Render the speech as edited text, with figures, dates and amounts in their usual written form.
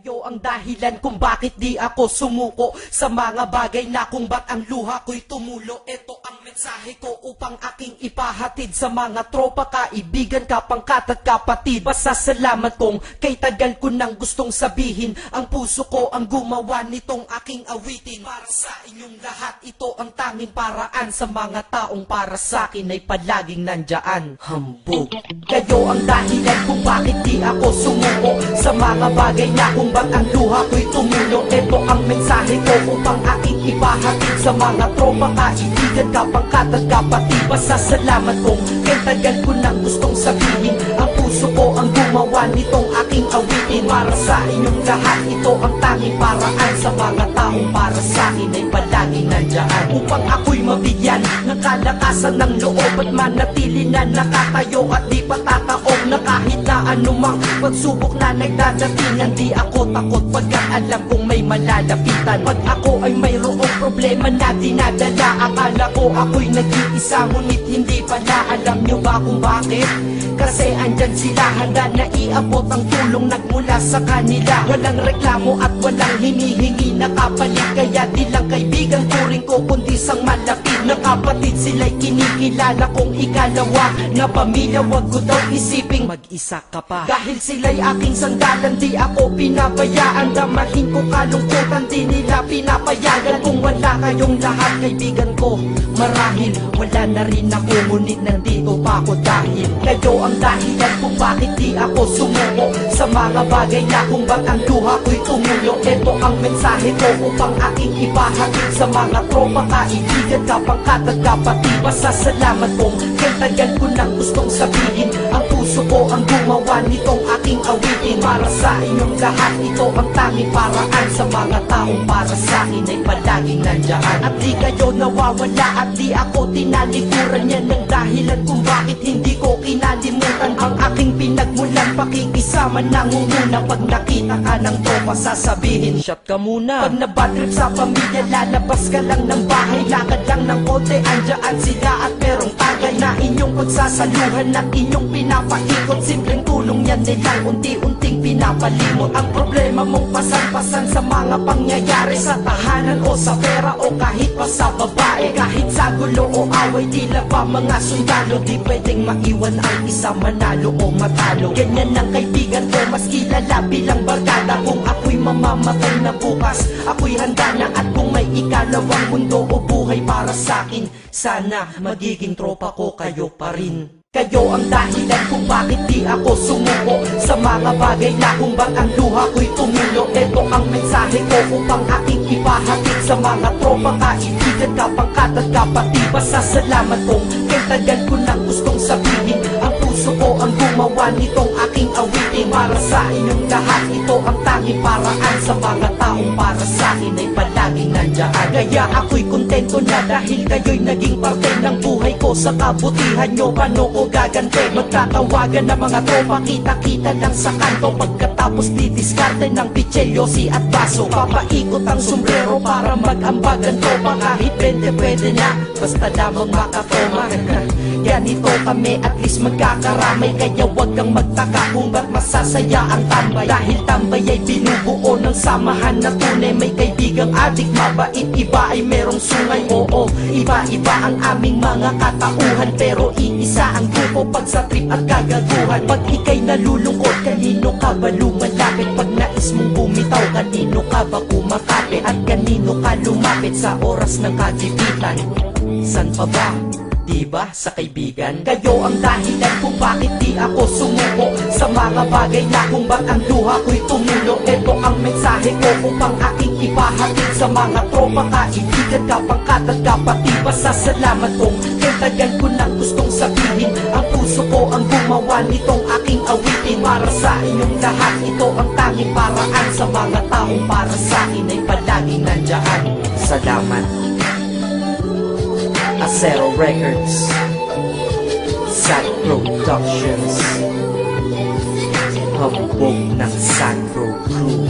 Kayo ang dahilan kung bakit di ako sumuko sa mga bagay na kung ba't ang luha ko'y tumulo. Ito ang mensahe ko upang aking ipahatid sa mga tropa, kaibigan, kapangkat at kapatid. Pasasalamat kong kay tagal ko nang gustong sabihin. Ang puso ko ang gumawa nitong aking awitin. Para sa inyong lahat, ito ang tanging paraan. Sa mga taong para sa akin ay palaging nandyan. Hambog. Kayo ang dahilan kung bakit di ako sumuko sa mga bagay na kung ba't ang luha ko'y tumulo. Ito ang mensahe ko upang aking ipahatid sa mga tropa, kaibigan, kapangkat at kapatid. Pasasalamat kong kay tagal ko nang gustong sabihin. Ang puso ko ang gumawa nitong aking awitin. Para sa inyong lahat, ito ang tanging paraan. Sa mga taong para sa akin ay palaging nandyan. Upang ako'y mabigyan ng kalakasan ng loob at manatili na nakatayo at di patataob na kahit na anumang pagsubok na nagdadatingan. Di ako takot pagkat alam kong may malalapitan. Pag ako ay mayroong problema na dinadala, akala ko ako'y nag-iisa, ngunit hindi pala. Alam nyo ba kung bakit? Kasi andyan sila, handa na iabot ang tulong nagmula sa kanila. Walang reklamo at walang hinihingi na kapalit. Kaya di lang kaibigan turing ko kundi sang malapit na kapatid. Sila'y kinikilala kong ikalawa na pamilya. Wag ko daw isiping mag-isa ka pa. Dahil sila'y aking sandalan, di ako pinabayaan. Damahin ko kalungkutan, di nila pinapayagan. Kung wala kayong lahat kaibigan ko, marahil wala na rin ako. Ngunit nandito pa ako dahil kayo ang dahilan kung bakit di ako sumuko sa mga bagay na kung ba't ang luha ko'y tumulo. Ito ang mensahe ko upang aking ipahatid sa mga tropa, kaibigan, kapangkat at kapatid. Pasasalamat kong kay tagal ko nang gustong sabihin. Ang puso ko ang gumawa nitong aking awitin. Para sa inyong lahat, ito ang tanging paraan. Sa mga taong para sa akin ay palaging nandyan. At di kayo nawawala at di ako tinalikuran. Yan ang dahilan kung bakit hindi ko kinalimutan ang aking pinagmulan. Pakikisama nangunguna. Pag nakita ka ng tropa sasabihin, shot ka muna. Pag nabatrip sa pamilya, lalabas ka lang ng bahay. Lakad lang ng konti, andyan sila at merong tagay na inyong pagsasaluhan at inyong pinapaikot. Simpleng tulong yan nilang unti-unting pinapalimot. Ang problema mong pasan-pasan sa mga pangyayari sa tahanan o sa pera o kahit pa sa babae. Kahit sa gulo o away, tila ba mga sundalo, di pwedeng maiwan ang isa, manalo o matalo. Ganyan ang kaibigan ko, mas kilala bilang barkada. Kung ako'y mamamatay na bukas, ako'y handa na. At kung may ikalawang mundo o buhay para sa akin, sana magiging tropa ko kayo pa rin. Kayo ang dahilan kung bakit di ako sumuko sa mga bagay na kung ba't ang luha ko'y tumulo. Ito ang mensahe ko upang aking ipahatid sa mga tropa, kaibigan, kapangkat at kapatid. Pasasalamat kong kay tagal ko nang gustong sabihin. Ang puso ko ang gumawa nitong aking awitin. Para sa inyong lahat, ito ang tanging paraan. Sa mga taong para sa akin ay palaging nandyan. Kaya ako'y kontento na dahil kayo'y naging parte ng buhay ko. Sa kabutihan nyo, paano ko gagante? Magtatawagan ng mga tropa, kita-kita lang sa kanto. Pagkatapos didiskarte ng pitselyosi at baso. Papaikot ang sombrero para mag-ambag ang tropa. Kahit 20 pwede na, basta lamang makatoma. Ganito kami, at least magkakaramay. Kaya wag kang magtaka kung ba't masasaya ang tambay. Dahil tambay ay binubuo ng samahan na tunay. May kaibigang adik, mabait, iba ay merong sungay. Oo, iba-iba ang aming mga katauhan, pero iisa ang grupo pag sa trip at kagaguhan. Pag ika'y nalulungkot, kanino ka ba lumalapit? Pag nais mong bumitaw, kanino ka ba kumakapit? At kanino ka lumapit sa oras ng kagipitan? San pa ba? Diba sa kaibigan? Kayo ang dahilan kung bakit di ako sumuko sa mga bagay na kung ba't ang luha ko'y tumulo. Ito ang mensahe ko upang aking ipahatid sa mga tropa, kaibigan, kapangkat at kapatid. Pasasalamat kong kay tagal ko nang gustong sabihin. Ang puso ko ang gumawa nitong aking awitin. Para sa inyong lahat, ito ang tanging paraan. Sa mga taong para sa akin ay palaging nandyan. Salamat. Acero Records, Sad Productions, hambog ng Sandro Crew.